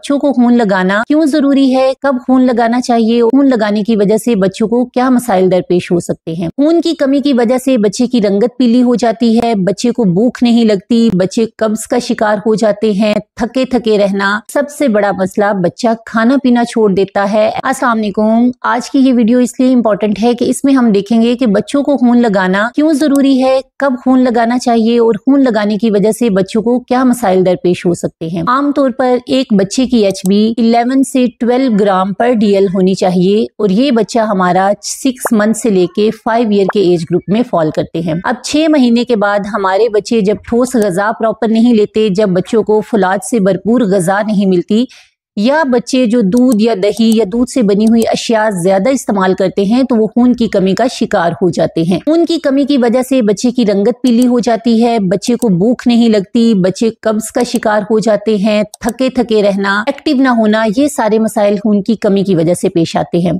बच्चों को खून लगाना क्यों जरूरी है, कब खून लगाना चाहिए, खून लगाने की वजह से बच्चों को क्या मसाइल दरपेश हो सकते हैं। खून की कमी की वजह से बच्चे की रंगत पीली हो जाती है, बच्चे को भूख नहीं लगती, बच्चे कब्ज का शिकार हो जाते हैं, थके थके रहना, सबसे बड़ा मसला बच्चा खाना पीना छोड़ देता है। अस्सलाम वालेकुम। आज की ये वीडियो इसलिए इम्पोर्टेंट है कि इसमें हम देखेंगे कि बच्चों को खून लगाना क्यों जरूरी है, कब खून लगाना चाहिए और खून लगाने की वजह से बच्चों को क्या मसाइल दरपेश हो सकते हैं। आमतौर पर एक बच्चे की HB 11 से 12 ग्राम पर DL होनी चाहिए और ये बच्चा हमारा 6 मंथ से लेके 5 ईयर के एज ग्रुप में फॉल करते हैं। अब 6 महीने के बाद हमारे बच्चे जब ठोस ग़िज़ा प्रॉपर नहीं लेते, जब बच्चों को फुलाद से भरपूर ग़िज़ा नहीं मिलती, या बच्चे जो दूध या दही या दूध से बनी हुई अशिया ज्यादा इस्तेमाल करते हैं तो वो खून की कमी का शिकार हो जाते हैं। खून की कमी की वजह से बच्चे की रंगत पीली हो जाती है, बच्चे को भूख नहीं लगती, बच्चे कब्ज का शिकार हो जाते हैं, थके थके रहना, एक्टिव ना होना, ये सारे मसाइल खून की कमी की वजह से पेश आते हैं।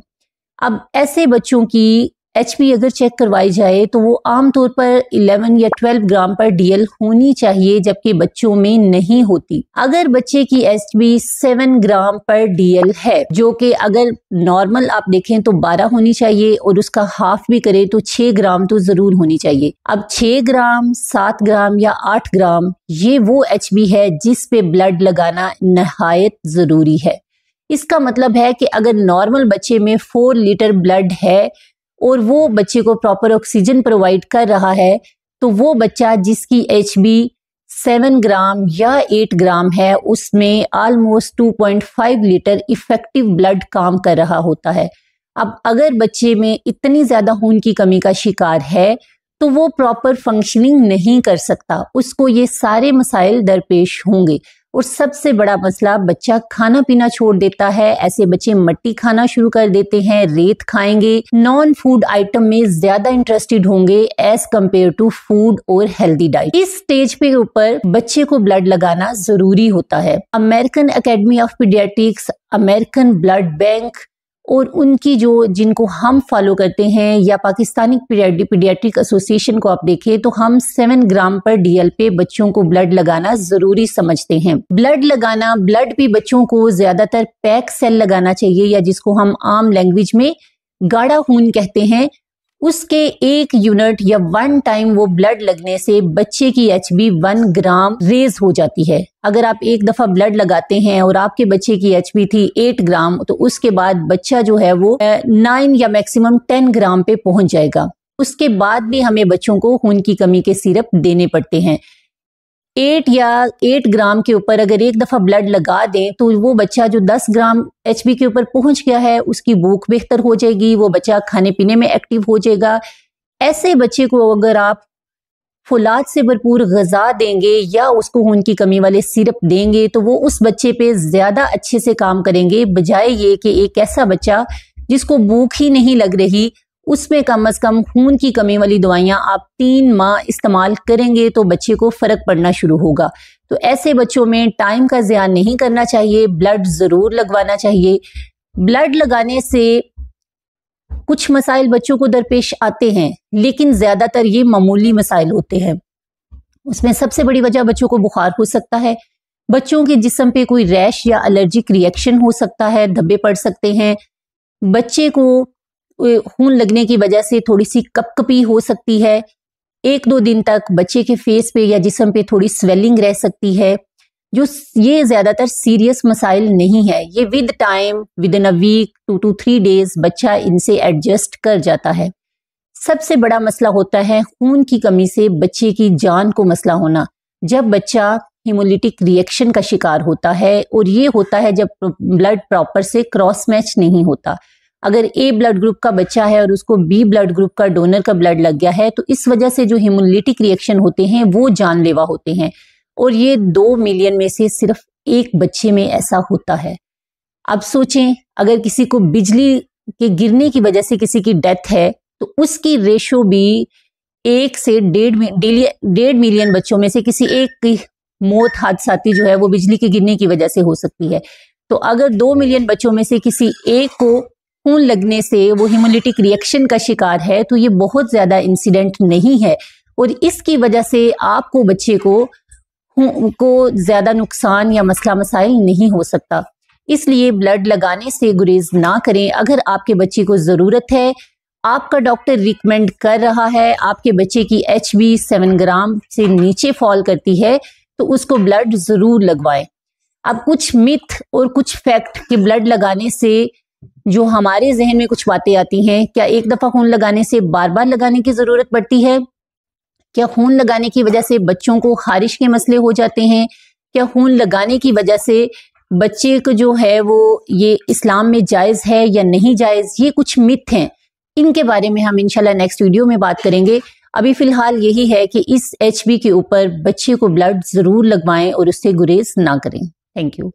अब ऐसे बच्चों की HB अगर चेक करवाई जाए तो वो आमतौर पर 11 या 12 ग्राम पर DL होनी चाहिए, जबकि बच्चों में नहीं होती। अगर बच्चे की HB 7 ग्राम पर DL है, जो कि अगर नॉर्मल आप देखें तो 12 होनी चाहिए और उसका हाफ भी करे तो 6 ग्राम तो जरूर होनी चाहिए। अब 6 ग्राम, 7 ग्राम या 8 ग्राम ये वो HB है जिस पे ब्लड लगाना नहायत जरूरी है। इसका मतलब है कि अगर नॉर्मल बच्चे में 4 लीटर ब्लड है और वो बच्चे को प्रॉपर ऑक्सीजन प्रोवाइड कर रहा है, तो वो बच्चा जिसकी HB 7 ग्राम या 8 ग्राम है उसमें ऑलमोस्ट 2.5 लीटर इफेक्टिव ब्लड काम कर रहा होता है। अब अगर बच्चे में इतनी ज्यादा खून की कमी का शिकार है तो वो प्रॉपर फंक्शनिंग नहीं कर सकता, उसको ये सारे मसाइल दरपेश होंगे। और सबसे बड़ा मसला बच्चा खाना पीना छोड़ देता है। ऐसे बच्चे मट्टी खाना शुरू कर देते हैं, रेत खाएंगे, नॉन फूड आइटम में ज्यादा इंटरेस्टेड होंगे एज कंपेयर टू फूड और हेल्दी डाइट। इस स्टेज पे ऊपर बच्चे को ब्लड लगाना जरूरी होता है। American academy of paediatrics, American blood bank और उनकी जिनको हम फॉलो करते हैं, या पाकिस्तानी पीडियाट्रिक एसोसिएशन को आप देखें तो हम 7 ग्राम पर DL पे बच्चों को ब्लड लगाना जरूरी समझते हैं। ब्लड लगाना, ब्लड भी बच्चों को ज्यादातर पैक सेल लगाना चाहिए, या जिसको हम आम लैंग्वेज में गाढ़ा खून कहते हैं। उसके 1 यूनिट या 1 टाइम वो ब्लड लगने से बच्चे की HB 1 ग्राम रेज हो जाती है। अगर आप एक दफा ब्लड लगाते हैं और आपके बच्चे की HB थी 8 ग्राम, तो उसके बाद बच्चा जो है वो 9 या मैक्सिमम 10 ग्राम पे पहुंच जाएगा। उसके बाद भी हमें बच्चों को खून की कमी के सिरप देने पड़ते हैं। 8 ग्राम के ऊपर अगर एक दफा ब्लड लगा दें तो वो बच्चा जो 10 ग्राम HB के ऊपर पहुंच गया है उसकी भूख बेहतर हो जाएगी, वो बच्चा खाने पीने में एक्टिव हो जाएगा। ऐसे बच्चे को अगर आप फुलाद से भरपूर ग़िज़ा देंगे या उसको खून की कमी वाले सिरप देंगे तो वो उस बच्चे पे ज्यादा अच्छे से काम करेंगे, बजाय ये कि एक ऐसा बच्चा जिसको भूख ही नहीं लग रही उसमें कम से कम खून की कमी वाली दवाइयां आप 3 माह इस्तेमाल करेंगे तो बच्चे को फर्क पड़ना शुरू होगा। तो ऐसे बच्चों में टाइम का ज़िया नहीं करना चाहिए, ब्लड जरूर लगवाना चाहिए। ब्लड लगाने से कुछ मसाइल बच्चों को दरपेश आते हैं, लेकिन ज्यादातर ये मामूली मसाइल होते हैं। उसमें सबसे बड़ी वजह बच्चों को बुखार हो सकता है, बच्चों के जिस्म पे कोई रैश या एलर्जिक रिएक्शन हो सकता है, धब्बे पड़ सकते हैं, बच्चे को खून लगने की वजह से थोड़ी सी कपकपी हो सकती है, 1-2 दिन तक बच्चे के फेस पे या जिस्म पे थोड़ी स्वेलिंग रह सकती है। ये ज्यादातर सीरियस मसाइल नहीं है, ये with time, within a week 2 to 3 days बच्चा इनसे एडजस्ट कर जाता है। सबसे बड़ा मसला होता है खून की कमी से बच्चे की जान को मसला होना, जब बच्चा हिमोलिटिक रिएक्शन का शिकार होता है, और ये होता है जब ब्लड प्रॉपर से क्रॉस मैच नहीं होता। अगर A ब्लड ग्रुप का बच्चा है और उसको B ब्लड ग्रुप का डोनर का ब्लड लग गया है तो इस वजह से जो हिमोलिटिक रिएक्शन होते हैं वो जानलेवा होते हैं, और ये 2 मिलियन में से सिर्फ एक बच्चे में ऐसा होता है। अब सोचें अगर किसी को बिजली के गिरने की वजह से किसी की डेथ है तो उसकी रेशो भी 1 से 1.5 मिलियन बच्चों में से किसी एक की मौत हादसाती जो है वो बिजली के गिरने की वजह से हो सकती है। तो अगर 2 मिलियन बच्चों में से किसी एक को खून लगने से वो हिमोलिटिक रिएक्शन का शिकार है तो ये बहुत ज्यादा इंसिडेंट नहीं है, और इसकी वजह से आपको बच्चे को को ज्यादा नुकसान या मसला मसाइल नहीं हो सकता। इसलिए ब्लड लगाने से गुरेज ना करें। अगर आपके बच्चे को जरूरत है, आपका डॉक्टर रिकमेंड कर रहा है, आपके बच्चे की HB 7 ग्राम से नीचे फॉल करती है, तो उसको ब्लड जरूर लगवाएं। अब कुछ मिथ और कुछ फैक्ट कि ब्लड लगाने से जो हमारे जहन में कुछ बातें आती हैं, क्या एक दफा खून लगाने से बार बार लगाने की जरूरत पड़ती है? क्या खून लगाने की वजह से बच्चों को खारिश के मसले हो जाते हैं? क्या खून लगाने की वजह से बच्चे को जो है वो ये इस्लाम में जायज है या नहीं जायज? ये कुछ मिथ हैं, इनके बारे में हम इंशाल्लाह नेक्स्ट वीडियो में बात करेंगे। अभी फिलहाल यही है कि इस HB के ऊपर बच्चे को ब्लड जरूर लगवाएं और उससे गुरेज ना करें। Thank you.